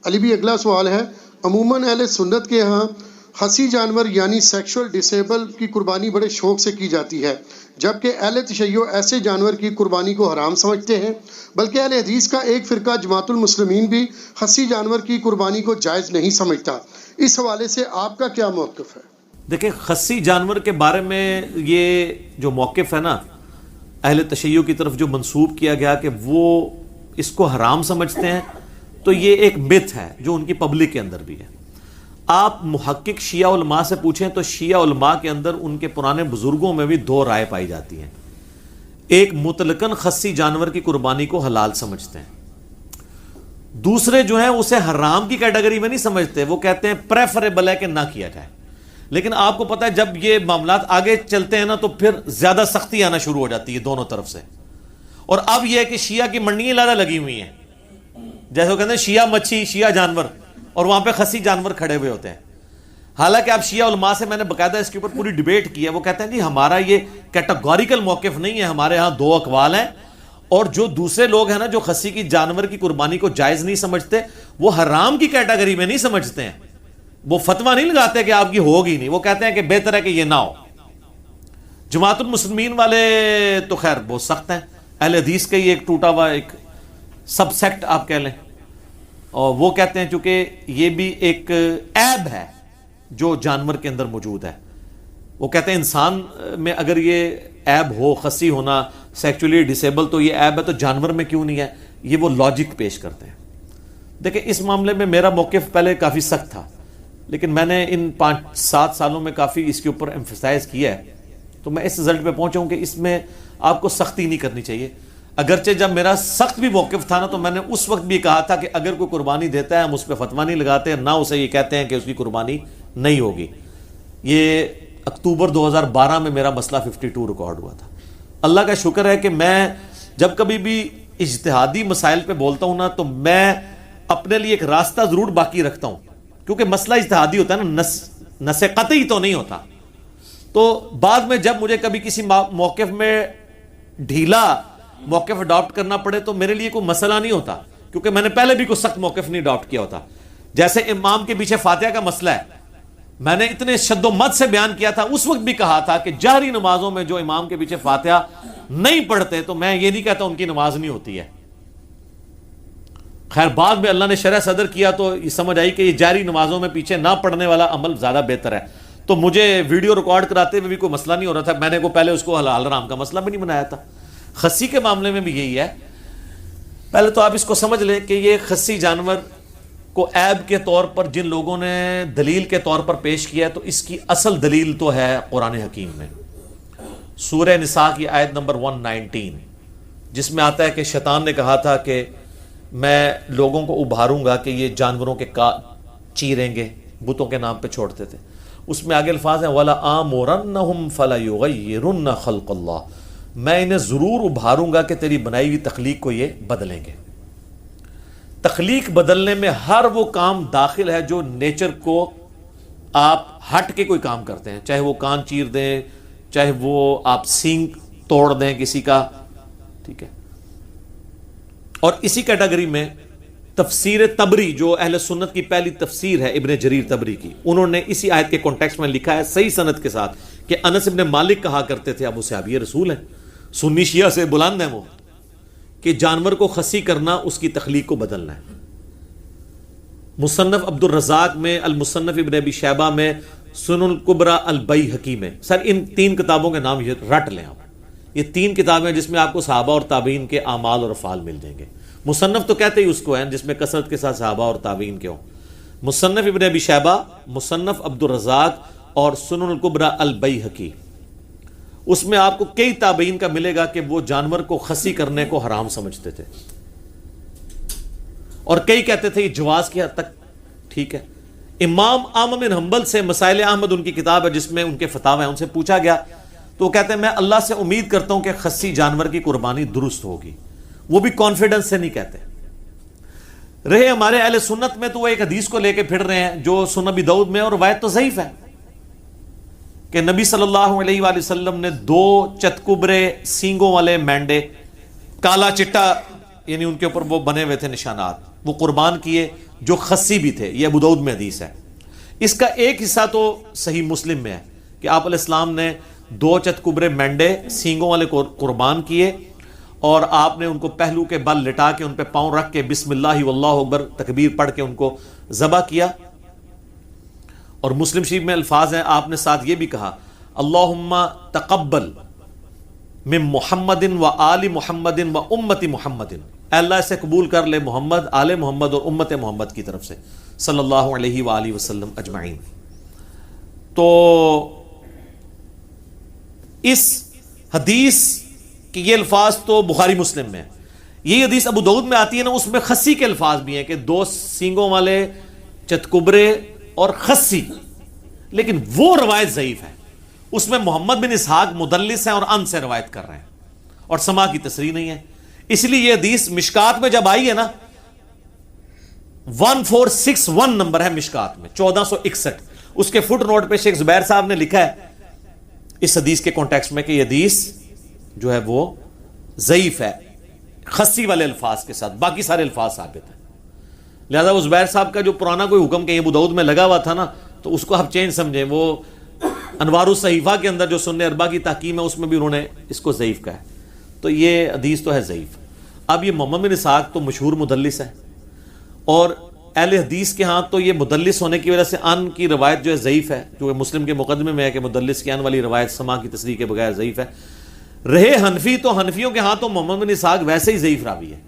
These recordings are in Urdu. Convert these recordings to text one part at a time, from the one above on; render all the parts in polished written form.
علی بھی اگلا سوال ہے، عموماً اہل سنت کے ہاں خصی جانور یعنی سیکشول ڈسیبل کی قربانی بڑے شوق سے کی جاتی ہے، جبکہ اہل تشیع ایسے جانور کی قربانی کو حرام سمجھتے ہیں، بلکہ اہل حدیث کا ایک فرقہ جماعت المسلمین بھی خصی جانور کی قربانی کو جائز نہیں سمجھتا۔ اس حوالے سے آپ کا کیا موقف ہے؟ دیکھیں، خصی جانور کے بارے میں یہ جو موقف ہے نا اہل تشیع کی طرف جو منسوب کیا گیا کہ وہ اس کو حرام سمجھتے ہیں، تو یہ ایک مت ہے جو ان کی پبلک کے اندر بھی ہے۔ آپ محقق شیعہ علماء سے پوچھیں تو شیعہ علماء کے اندر ان کے پرانے بزرگوں میں بھی دو رائے پائی جاتی ہیں۔ ایک مطلقاً خصی جانور کی قربانی کو حلال سمجھتے ہیں، دوسرے جو ہیں اسے حرام کی کیٹیگری میں نہیں سمجھتے، وہ کہتے ہیں پریفریبل ہے کہ نہ کیا جائے۔ لیکن آپ کو پتہ ہے جب یہ معاملات آگے چلتے ہیں نا تو پھر زیادہ سختی آنا شروع ہو جاتی ہے دونوں طرف سے۔ اور اب یہ ہے کہ شیعہ کی منڈیاں زیادہ لگی ہوئی ہیں، جیسے وہ کہتے ہیں شیعہ مچھی، شیعہ جانور، اور وہاں پہ خصی جانور کھڑے ہوئے ہوتے ہیں۔ حالانکہ اب شیعہ علماء سے میں نے باقاعدہ اس کے اوپر پوری ڈیبیٹ کی ہے، وہ کہتے ہیں جی ہمارا یہ کیٹاگوریکل موقف نہیں ہے، ہمارے ہاں دو اقوال ہیں، اور جو دوسرے لوگ ہیں نا جو خصی کی جانور کی قربانی کو جائز نہیں سمجھتے، وہ حرام کی کیٹیگری میں نہیں سمجھتے ہیں، وہ فتویٰ نہیں لگاتے کہ آپ کی ہوگی نہیں، وہ کہتے ہیں کہ بہتر ہے کہ یہ نہ ہو۔ جماعت المسلمین والے تو خیر بہت سخت ہیں، اہل حدیث کا یہ ایک ٹوٹا ہوا ایک سب سیکٹ آپ کہہ لیں، اور وہ کہتے ہیں چونکہ یہ بھی ایک عیب ہے جو جانور کے اندر موجود ہے، وہ کہتے ہیں انسان میں اگر یہ عیب ہو، خصی ہونا، سیکچولی ڈسیبل، تو یہ عیب ہے تو جانور میں کیوں نہیں ہے، یہ وہ لاجک پیش کرتے ہیں۔ دیکھیں اس معاملے میں میرا موقف پہلے کافی سخت تھا، لیکن میں نے ان 5-7 سالوں میں کافی اس کے اوپر ایمفسائز کیا ہے، تو میں اس رزلٹ پہ پہنچا ہوں کہ اس میں آپ کو سختی نہیں کرنی چاہیے۔ اگرچہ جب میرا سخت بھی موقف تھا نا تو میں نے اس وقت بھی کہا تھا کہ اگر کوئی قربانی دیتا ہے ہم اس پہ فتویٰ نہیں لگاتے، نہ اسے یہ کہتے ہیں کہ اس کی قربانی نہیں ہوگی۔ یہ اکتوبر 2012 میں میرا مسئلہ 52 ریکارڈ ہوا تھا۔ اللہ کا شکر ہے کہ میں جب کبھی بھی اجتہادی مسائل پہ بولتا ہوں نا تو میں اپنے لیے ایک راستہ ضرور باقی رکھتا ہوں، کیونکہ مسئلہ اجتہادی ہوتا ہے نا، نص قطعی تو نہیں ہوتا۔ تو بعد میں جب مجھے کبھی کسی موقف میں ڈھیلا موقف اڈاپٹ کرنا پڑے تو میرے لیے کوئی مسئلہ نہیں ہوتا، کیونکہ میں نے پہلے بھی کوئی سخت موقف نہیں اڈاپٹ کیا ہوتا۔ جیسے امام کے پیچھے فاتحہ کا مسئلہ ہے، میں نے اتنے شد و مد سے بیان کیا تھا، اس وقت بھی کہا تھا کہ جہری نمازوں میں جو امام کے پیچھے فاتحہ نہیں پڑھتے تو میں یہ نہیں کہتا ان کی نماز نہیں ہوتی ہے۔ خیر بعد میں اللہ نے شرح صدر کیا تو یہ سمجھ آئی کہ یہ جاری نمازوں میں پیچھے نہ پڑھنے والا عمل زیادہ بہتر ہے، تو مجھے ویڈیو ریکارڈ کراتے ہوئے بھی کوئی مسئلہ نہیں ہو رہا تھا، میں نے کو پہلے اس کو حلال حرام کا مسئلہ بھی نہیں بنایا تھا۔ خصی کے معاملے میں بھی یہی ہے، پہلے تو آپ اس کو سمجھ لیں کہ یہ خصی جانور کو عیب کے طور پر جن لوگوں نے دلیل کے طور پر پیش کیا ہے تو اس کی اصل دلیل تو ہے قرآن حکیم میں، سورہ نساء کی آیت نمبر 119، جس میں آتا ہے کہ شیطان نے کہا تھا کہ میں لوگوں کو ابھاروں گا کہ یہ جانوروں کے چیریں گے، بتوں کے نام پہ چھوڑتے تھے۔ اس میں آگے الفاظ ہیں وَلَآمُرَنَّهُمْ فَلَيُغَيِّرُنَّ خَلْقَ اللَّهِ، میں انہیں ضرور ابھاروں گا کہ تیری بنائی ہوئی تخلیق کو یہ بدلیں گے۔ تخلیق بدلنے میں ہر وہ کام داخل ہے جو نیچر کو آپ ہٹ کے کوئی کام کرتے ہیں، چاہے وہ کان چیر دیں، چاہے وہ آپ سینگ توڑ دیں کسی کا، ٹھیک ہے۔ اور اسی کیٹیگری میں تفسیر تبری جو اہل سنت کی پہلی تفسیر ہے ابن جریر تبری کی، انہوں نے اسی آیت کے کانٹیکسٹ میں لکھا ہے صحیح سند کے ساتھ کہ انس ابن مالک کہا کرتے تھے، ابو صحابی رسول ہیں، سنی شیعہ سے بلند ہیں وہ، کہ جانور کو خصی کرنا اس کی تخلیق کو بدلنا ہے۔ مصنف عبد الرزاق میں، المصنف ابن ابی شیبہ میں، سنن الکبریٰ البیہقی میں، سر ان 3 کتابوں کے نام یہ رٹ لیں آپ، یہ 3 کتابیں جس میں آپ کو صحابہ اور تابعین کے اعمال اور افعال مل جائیں گے۔ مصنف تو کہتے ہی اس کو ہیں جس میں کثرت کے ساتھ صحابہ اور تابعین کے ہوں، مصنف ابن ابی شیبہ، مصنف عبد الرزاق اور سنن الکبریٰ البیہقی، اس میں آپ کو کئی تابعین کا ملے گا کہ وہ جانور کو خصی کرنے کو حرام سمجھتے تھے، اور کئی کہتے تھے یہ جواز کی حد تک ٹھیک ہے۔ امام احمد بن حنبل سے مسائل احمد ان کی کتاب ہے جس میں ان کے فتاوی ہیں، ان سے پوچھا گیا تو وہ کہتے ہیں میں اللہ سے امید کرتا ہوں کہ خصی جانور کی قربانی درست ہوگی، وہ بھی کانفیڈنس سے نہیں کہتے۔ رہے ہمارے اہل سنت میں تو وہ ایک حدیث کو لے کے پھر رہے ہیں جو سنن ابی داؤد میں، اور روایت تو ضعیف ہے، کہ نبی صلی اللہ علیہ وآلہ وسلم نے 2 چتکبرے سینگوں والے مینڈے، کالا چٹا یعنی ان کے اوپر وہ بنے ہوئے تھے نشانات، وہ قربان کیے جو خصی بھی تھے. یہ ابو داؤد میں حدیث ہے. اس کا ایک حصہ تو صحیح مسلم میں ہے کہ آپ علیہ السلام نے 2 چتکبرے مینڈے سینگوں والے قربان کیے اور آپ نے ان کو پہلو کے بل لٹا کے ان پہ پاؤں رکھ کے بسم اللہ واللہ اکبر تکبیر پڑھ کے ان کو ذبح کیا. اور مسلم شریف میں الفاظ ہیں, آپ نے ساتھ یہ بھی کہا اللہم تقبل من محمد و آل محمد و امت محمد, اے اللہ اسے قبول کر لے محمد, آل محمد اور امت محمد کی طرف سے صلی اللہ علیہ وآلہ وسلم اجمعین. تو اس حدیث کہ یہ الفاظ تو بخاری مسلم میں ہے. یہ حدیث ابو داؤد میں آتی ہے نا, اس میں خصی کے الفاظ بھی ہیں کہ 2 سینگوں والے چتکبرے اور خصی, لیکن وہ روایت ضعیف ہے. اس میں محمد بن اسحاق مدلس ہیں اور ان سے روایت کر رہے ہیں اور سما کی تصریح نہیں ہے. اس لیے یہ حدیث مشکات میں جب آئی ہے نا, 1461 نمبر ہے مشکات میں 1461, اس کے فٹ نوٹ پہ شیخ زبیر صاحب نے لکھا ہے اس حدیث کے کانٹیکسٹ میں کہ یہ حدیث جو ہے وہ ضعیف ہے خصی والے الفاظ کے ساتھ, باقی سارے الفاظ ثابت ہیں. لہذا وہ زبیر صاحب کا جو پرانا کوئی حکم کہ ابو داؤد میں لگا ہوا تھا نا, تو اس کو آپ چینج سمجھیں. وہ انوار الصحیفہ کے اندر جو سنن اربع کی تحکیم ہے اس میں بھی انہوں نے اس کو ضعیف کہا ہے. تو یہ حدیث تو ہے ضعیف. اب یہ محمد بن اسحاق تو مشہور مدلس ہے, اور اہل حدیث کے ہاں تو یہ مدلس ہونے کی وجہ سے ان کی روایت جو ہے ضعیف ہے, جو کہ مسلم کے مقدمے میں ہے کہ مدلس کی ان والی روایت سما کی تصریح کے بغیر ضعیف ہے. رہے حنفی, تو حنفیوں کے ہاں تو محمد بن اسحاق ویسے ہی ضعیف راوی ہے.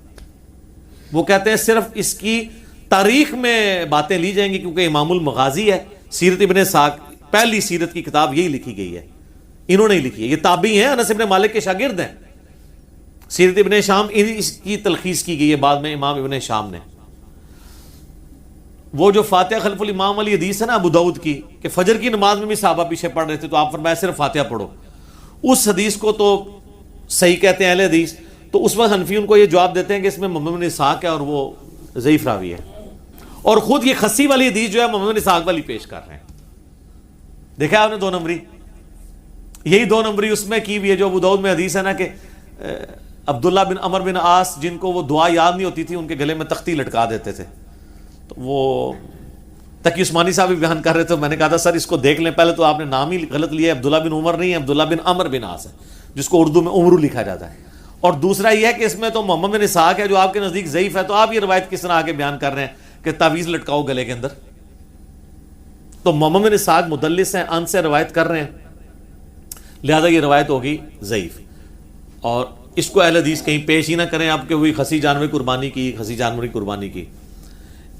وہ کہتے ہیں صرف اس کی تاریخ میں باتیں لی جائیں گی, کیونکہ امام المغازی ہے, سیرت ابن اسحاق پہلی سیرت کی کتاب یہی لکھی گئی ہے, انہوں نے ہی لکھی ہے. یہ تابعی ہیں, انس بن مالک کے شاگرد ہیں. سیرت ابن شام اس کی تلخیص کی گئی ہے بعد میں امام ابن شام نے. وہ جو فاتحہ خلف الامام والی حدیث ہے نا ابو داؤد کی, کہ فجر کی نماز میں بھی صحابہ پیچھے پڑھ رہے تھے تو آپ فرمایا صرف فاتحہ پڑھو, اس حدیث کو تو صحیح کہتے ہیں اہل حدیث. تو اس وقت حنفی ان کو یہ جواب دیتے ہیں کہ اس میں محمد بن اسحاق ہے اور وہ ضعیف راوی ہے, اور خود یہ خصی والی حدیث جو ہے محمد بن اسحاق والی پیش کر رہے ہیں. دیکھا آپ نے 2 نمبری, یہی 2 نمبری اس میں کی بھی ہے جو ابو داؤد میں حدیث ہے نا کہ عبداللہ بن عمر بن عاص جن کو وہ دعا یاد نہیں ہوتی تھی ان کے گلے میں تختی لٹکا دیتے تھے. تو وہ تقی عثمانی صاحب بھی بیان کر رہے تھے, میں نے کہا تھا سر اس کو دیکھ لیں, پہلے تو آپ نے نام ہی غلط لیا ہے, عبداللہ بن عمر نہیں ہے, عبداللہ بن عمر بن عاص ہے, جس کو اردو میں عمرو لکھا جاتا ہے. اور دوسرا یہ ہے کہ اس میں تو محمد بن اسحاق ہے جو آپ کے نزدیک ضعیف ہے, تو آپ یہ روایت کس طرح آگے بیان کر رہے ہیں کہ تعویذ لٹکاؤ گلے کے اندر. تو محمد بن اسحاق مدلس ہیں, ان سے روایت کر رہے ہیں, لہذا یہ روایت ہوگی ضعیف. اور اس کو اہل حدیث کہیں پیش ہی نہ کریں آپ کہ وہی خصی جانور قربانی کی, خصی جانور کی قربانی کی.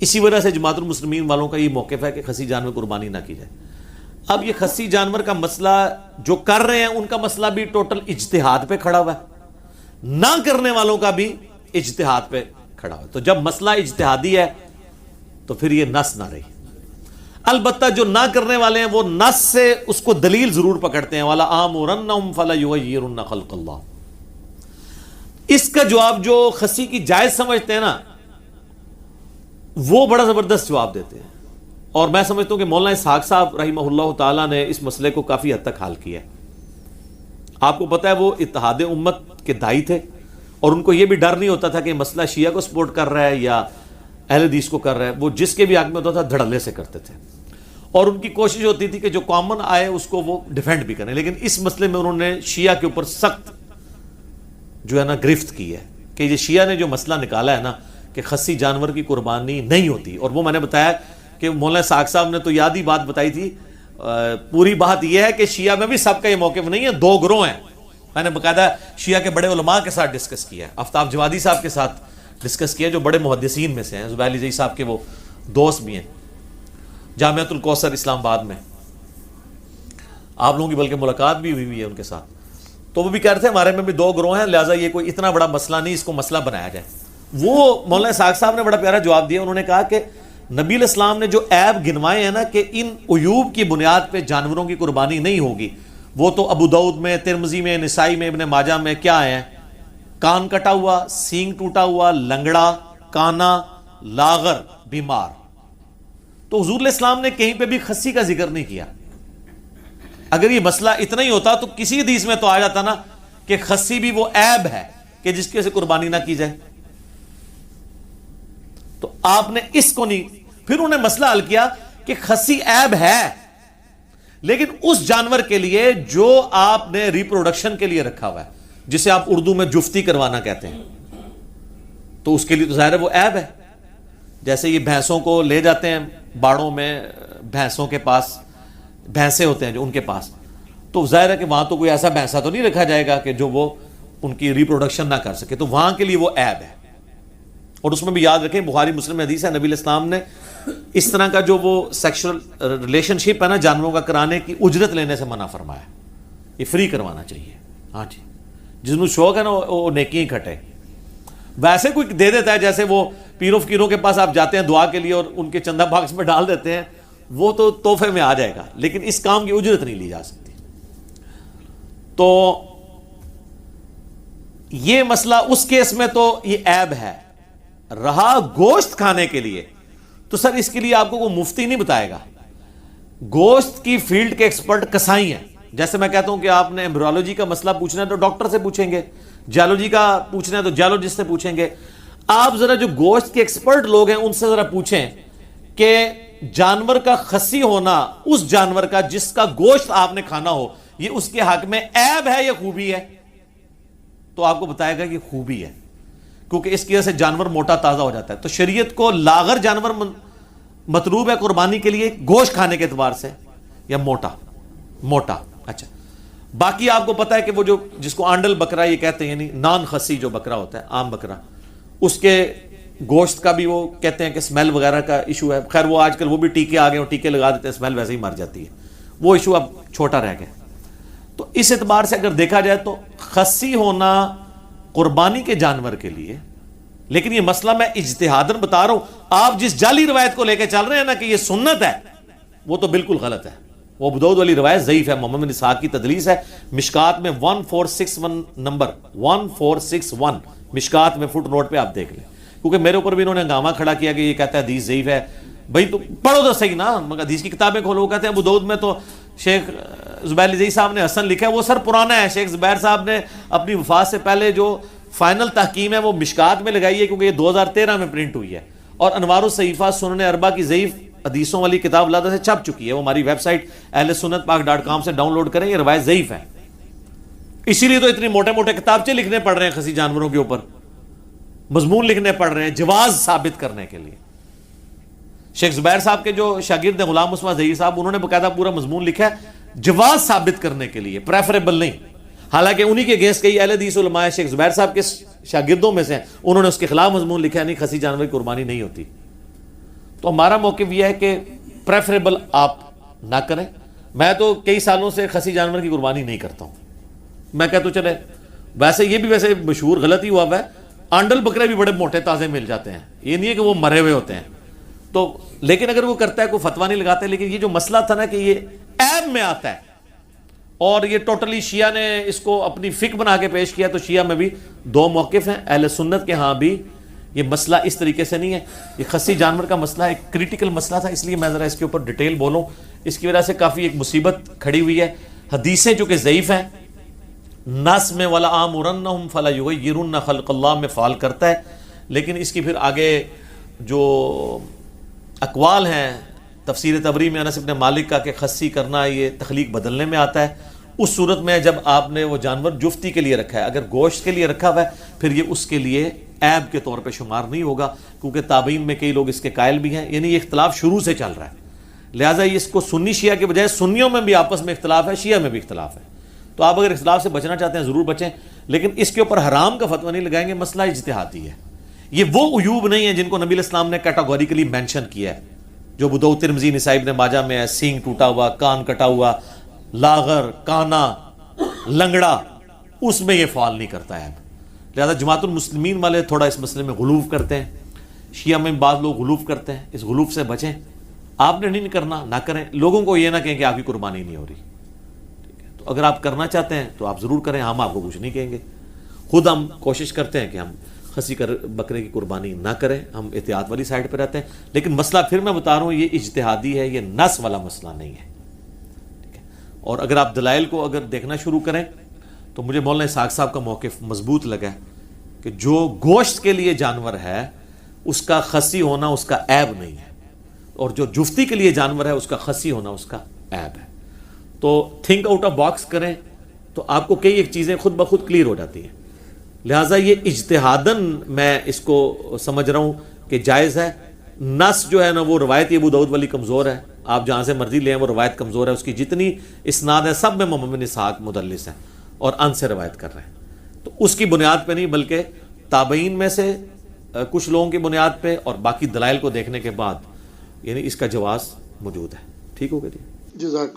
اسی وجہ سے جماعت المسلمین والوں کا یہ موقف ہے کہ خصی جانور قربانی نہ کی جائے. اب یہ خصی جانور کا مسئلہ جو کر رہے ہیں ان کا مسئلہ بھی ٹوٹل اجتہاد پہ کھڑا ہوا ہے, نہ کرنے والوں کا بھی اجتہاد پہ کھڑا ہوا ہے. تو جب مسئلہ اجتہادی ہے تو پھر یہ نص نہ رہی. البتہ جو نہ کرنے والے ہیں وہ نص سے اس کو دلیل ضرور پکڑتے ہیں, والا آمرنہم فلا یغیرن خلق اللہ. اس کا جواب جو خصی کی جائز سمجھتے ہیں نا وہ بڑا زبردست جواب دیتے ہیں, اور میں سمجھتا ہوں کہ مولانا اسحاق صاحب رحمہ اللہ تعالیٰ نے اس مسئلے کو کافی حد تک حل کیا ہے. آپ کو پتہ ہے وہ اتحاد امت کے داعی تھے, اور ان کو یہ بھی ڈر نہیں ہوتا تھا کہ مسئلہ شیعہ کو سپورٹ کر رہا ہے یا اہل حدیث کو کر رہا ہے. وہ جس کے بھی حق میں ہوتا تھا دھڑلے سے کرتے تھے, اور ان کی کوشش ہوتی تھی کہ جو کامن آئے اس کو وہ ڈیفینڈ بھی کریں. لیکن اس مسئلے میں انہوں نے شیعہ کے اوپر سخت جو ہے نا گرفت کی ہے کہ یہ شیعہ نے جو مسئلہ نکالا ہے نا کہ خصی جانور کی قربانی نہیں ہوتی. اور وہ میں نے بتایا کہ مولانا اسحاق صاحب نے تو یاد ہی بات بتائی تھی. پوری بات یہ ہے کہ شیعہ میں بھی سب کا یہ موقف نہیں ہے, 2 گروہ ہیں. میں نے باقاعدہ شیعہ کے بڑے علماء کے ساتھ ڈسکس کیا ہے, آفتاب جوادی صاحب کے ساتھ ڈسکس کیا جو بڑے محدثین میں سے ہیں, زبیر علی زئی صاحب کے وہ دوست بھی ہیں, جامعۃ الکوثر اسلام آباد میں آپ لوگوں کی بلکہ ملاقات بھی ہوئی ہے ان کے ساتھ. تو وہ بھی کہہ رہے تھے ہمارے میں بھی 2 گروہ ہیں, لہٰذا یہ کوئی اتنا بڑا مسئلہ نہیں, اس کو مسئلہ بنایا جائے. وہ مولانا اسحاق صاحب نے بڑا پیارا جواب دیا. انہوں نے کہا کہ نبی علیہ السلام نے جو عیب گنوائے ہیں نا کہ ان عیوب کی بنیاد پہ جانوروں کی قربانی نہیں ہوگی, وہ تو ابو داؤد میں, ترمذی میں, نسائی میں, ابن ماجہ میں کیا ہیں؟ کان کٹا ہوا, سینگ ٹوٹا ہوا, لنگڑا, کانا, لاغر, بیمار. تو حضور علیہ السلام نے کہیں پہ بھی خصی کا ذکر نہیں کیا. اگر یہ مسئلہ اتنا ہی ہوتا تو کسی حدیث میں تو آ جاتا نا کہ خصی بھی وہ عیب ہے کہ جس کی وجہ سے قربانی نہ کی جائے. تو آپ نے اس کو نہیں. پھر انہوں نے مسئلہ حل کیا کہ خسی عیب ہے لیکن اس جانور کے لیے جو آپ نے ریپروڈکشن کے لیے رکھا ہوا ہے, جسے آپ اردو میں جفتی کروانا کہتے ہیں, تو اس کے لیے تو ظاہر ہے وہ عیب ہے. جیسے یہ بھینسوں کو لے جاتے ہیں باڑوں میں, بھینسوں کے پاس بھینسے ہوتے ہیں جو ان کے پاس, تو ظاہر ہے کہ وہاں تو کوئی ایسا بھینسا تو نہیں رکھا جائے گا کہ جو وہ ان کی ریپروڈکشن نہ کر سکے, تو وہاں کے لیے وہ عیب ہے. اور اس میں بھی یاد رکھیں بخاری مسلم میں حدیث ہے, نبی علیہ السلام نے اس طرح کا جو وہ سیکشل ریلیشن شپ ہے نا جانوروں کا کرانے کی اجرت لینے سے منع فرمایا, یہ فری کروانا چاہیے. ہاں جی, جس میں شوق ہے نا وہ نیکی ہی کھٹے. ویسے کوئی دے دیتا ہے, جیسے وہ پیر و فقیروں کے پاس آپ جاتے ہیں دعا کے لیے اور ان کے چندہ باکس میں ڈال دیتے ہیں, وہ تو تحفے میں آ جائے گا, لیکن اس کام کی اجرت نہیں لی جا سکتی. تو یہ مسئلہ اس کیس میں تو یہ عیب ہے. رہا گوشت کھانے کے لیے, تو سر اس کے لیے آپ کو کوئی مفتی نہیں بتائے گا. گوشت کی فیلڈ کے ایکسپرٹ کسائی ہیں. جیسے میں کہتا ہوں کہ آپ نے ایمبریولوجی کا مسئلہ پوچھنا ہے تو ڈاکٹر سے پوچھیں گے, جیولوجی کا پوچھنا ہے تو جیولوجسٹ سے پوچھیں گے. آپ ذرا جو گوشت کے ایکسپرٹ لوگ ہیں ان سے ذرا پوچھیں کہ جانور کا خسی ہونا اس جانور کا جس کا گوشت آپ نے کھانا ہو, یہ اس کے حق میں عیب ہے یا خوبی ہے؟ تو آپ کو بتائے گا کہ خوبی ہے, کیونکہ اس کی وجہ سے جانور موٹا تازہ ہو جاتا ہے. تو شریعت کو لاغر جانور مطلوب ہے قربانی کے لیے گوشت کھانے کے اعتبار سے, یا موٹا. اچھا, باقی آپ کو پتا ہے کہ وہ جو جس کو آنڈل بکرا یہ کہتے ہیں, یعنی نان خسی جو بکرا ہوتا ہے, عام بکرا, اس کے گوشت کا بھی وہ کہتے ہیں کہ اسمیل وغیرہ کا ایشو ہے. خیر وہ آج کل وہ بھی ٹیکے آ گئے, اور ٹیکے لگا دیتے ہیں, اسمیل ویسے ہی مر جاتی ہے, وہ ایشو اب چھوٹا رہ گیا. تو اس اعتبار سے اگر دیکھا جائے تو خسی ہونا قربانی کے جانور کے لیے, لیکن یہ مسئلہ میں اجتہاداً بتا رہا ہوں. آپ جس جعلی روایت کو لے کے چل رہے ہیں نا کہ یہ سنت ہے, وہ تو بالکل غلط ہے. وہ ابو داؤد والی روایت ضعیف ہے, محمد بن اسحاق کی تدلیس ہے. مشکات میں 1461 نمبر 1461 مشکات میں فٹ نوٹ پہ آپ دیکھ لیں, کیونکہ میرے اوپر بھی انہوں نے ہنگامہ کھڑا کیا کہ یہ کہتا ہے حدیث ضعیف ہے. بھائی تو پڑھو تو صحیح نا, مگر حدیث کی کتابیں کھولو. وہ کہتے ہیں ابو داؤد میں تو شیخ زبیر لذیذ صاحب نے حسن لکھا ہے, وہ سر پرانا ہے. شیخ زبیر صاحب نے اپنی وفات سے پہلے جو فائنل تحکیم ہے وہ مشکات میں لگائی ہے, کیونکہ یہ 2013 میں پرنٹ ہوئی ہے, اور انوار الصحیفہ سنن اربع کی ضعیف حدیثوں والی کتاب لادہ سے چھپ چکی ہے. وہ ہماری ویب سائٹ اہل سنت پاک.com سے ڈاؤن لوڈ کریں, یہ روایت ضعیف ہے. اسی لیے تو اتنے موٹے موٹے کتابچے لکھنے پڑ رہے ہیں خسی جانوروں کے اوپر, مضمون لکھنے پڑ رہے ہیں جواز ثابت کرنے کے لیے. شیخ زبیر صاحب کے جو شاگرد ہیں غلام مصطفیٰ ظہیر صاحب, انہوں نے باقاعدہ پورا مضمون لکھا ہے جواز ثابت کرنے کے لیے, پریفریبل نہیں. حالانکہ انہی کے اگینسٹ کئی اہل حدیث علماء شیخ زبیر صاحب کے شاگردوں میں سے, انہوں نے اس کے خلاف مضمون لکھا ہے نہیں خسی جانور کی قربانی نہیں ہوتی. تو ہمارا موقف یہ ہے کہ پریفریبل آپ نہ کریں. میں تو کئی سالوں سے خسی جانور کی قربانی نہیں کرتا ہوں. میں کہتا ہوں چلے, ویسے یہ بھی ویسے مشہور غلط ہی ہوا ہے, آنڈل بکرے بھی بڑے موٹے تازے مل جاتے ہیں, یہ نہیں ہے کہ وہ مرے ہوئے ہوتے ہیں. تو لیکن اگر وہ کرتا ہے کوئی فتویٰ نہیں لگاتے. لیکن یہ جو مسئلہ تھا نا کہ یہ عیب میں آتا ہے, اور یہ ٹوٹلی شیعہ نے اس کو اپنی فقہ بنا کے پیش کیا, تو شیعہ میں بھی دو موقف ہیں. اہل سنت کے ہاں بھی یہ مسئلہ اس طریقے سے نہیں ہے. یہ خسی جانور کا مسئلہ ایک کریٹیکل مسئلہ تھا, اس لیے میں ذرا اس کے اوپر ڈیٹیل بولوں. اس کی وجہ سے کافی ایک مصیبت کھڑی ہوئی ہے. حدیثیں جو کہ ضعیف ہیں, نس میں ولا آمرنہم فلا یغیرن خلق اللہ میں فعال کرتا ہے, لیکن اس کی پھر آگے جو اقوال ہیں تفسیر طبری میں انس بن مالک کا کہ خسی کرنا یہ تخلیق بدلنے میں آتا ہے. اس صورت میں جب آپ نے وہ جانور جفتی کے لیے رکھا ہے, اگر گوشت کے لیے رکھا ہوا ہے, پھر یہ اس کے لیے عیب کے طور پہ شمار نہیں ہوگا, کیونکہ تابعین میں کئی لوگ اس کے قائل بھی ہیں. یعنی یہ اختلاف شروع سے چل رہا ہے, لہٰذا اس کو سنی شیعہ کے بجائے سنیوں میں بھی آپس میں اختلاف ہے, شیعہ میں بھی اختلاف ہے. تو آپ اگر اختلاف سے بچنا چاہتے ہیں ضرور بچیں, لیکن اس کے اوپر حرام کا فتویٰ نہیں لگائیں گے. مسئلہ اجتہادی ہے. یہ وہ عیوب نہیں ہیں جن کو نبی علیہ السلام نے کیٹاگوریکلی مینشن کیا ہے, جو ابو داؤد ترمذی نسائی ابن ماجہ میں ہے. سینگ ٹوٹا ہوا, کان کٹا ہوا, لاغر, کانا, لنگڑا, اس میں یہ فعال نہیں کرتا ہے. لہذا جماعت المسلمین والے تھوڑا اس مسئلے میں غلوف کرتے ہیں, شیعہ میں بعض لوگ غلوف کرتے ہیں. اس غلوف سے بچیں. آپ نے نہیں کرنا, نہ کریں. لوگوں کو یہ نہ کہیں کہ آپ کی قربانی نہیں ہو رہی. ٹھیک ہے, تو اگر آپ کرنا چاہتے ہیں تو آپ ضرور کریں, ہم آپ کو کچھ نہیں کہیں گے. خود ہم کوشش کرتے ہیں کہ ہم خسی بکرے کی قربانی نہ کریں, ہم احتیاط والی سائڈ پہ رہتے ہیں. لیکن مسئلہ پھر میں بتا رہا ہوں یہ اجتہادی ہے, یہ نس والا مسئلہ نہیں ہے. ٹھیک ہے, اور اگر آپ دلائل کو اگر دیکھنا شروع کریں تو مجھے مولانا اسحاق صاحب کا موقف مضبوط لگا کہ جو گوشت کے لیے جانور ہے اس کا خصی ہونا اس کا عیب نہیں ہے، اور جو جفتی کے لیے جانور ہے اس کا خصی ہونا اس کا عیب ہے. تو تھنک آؤٹ آف باکس کریں تو آپ کو کئی ایک چیزیں خود بخود کلیئر ہو جاتی ہیں. لہٰذا یہ اجتہاداً میں اس کو سمجھ رہا ہوں کہ جائز ہے. نص جو ہے نا وہ روایت ابو داؤد والی کمزور ہے، آپ جہاں سے مرضی لیں وہ روایت کمزور ہے، اس کی جتنی اسناد ہے سب میں محمد بن اسحاق مدلس ہیں اور ان سے روایت کر رہے ہیں. تو اس کی بنیاد پہ نہیں بلکہ تابعین میں سے کچھ لوگوں کی بنیاد پہ اور باقی دلائل کو دیکھنے کے بعد یعنی اس کا جواز موجود ہے. ٹھیک ہو گیا جی. جزاک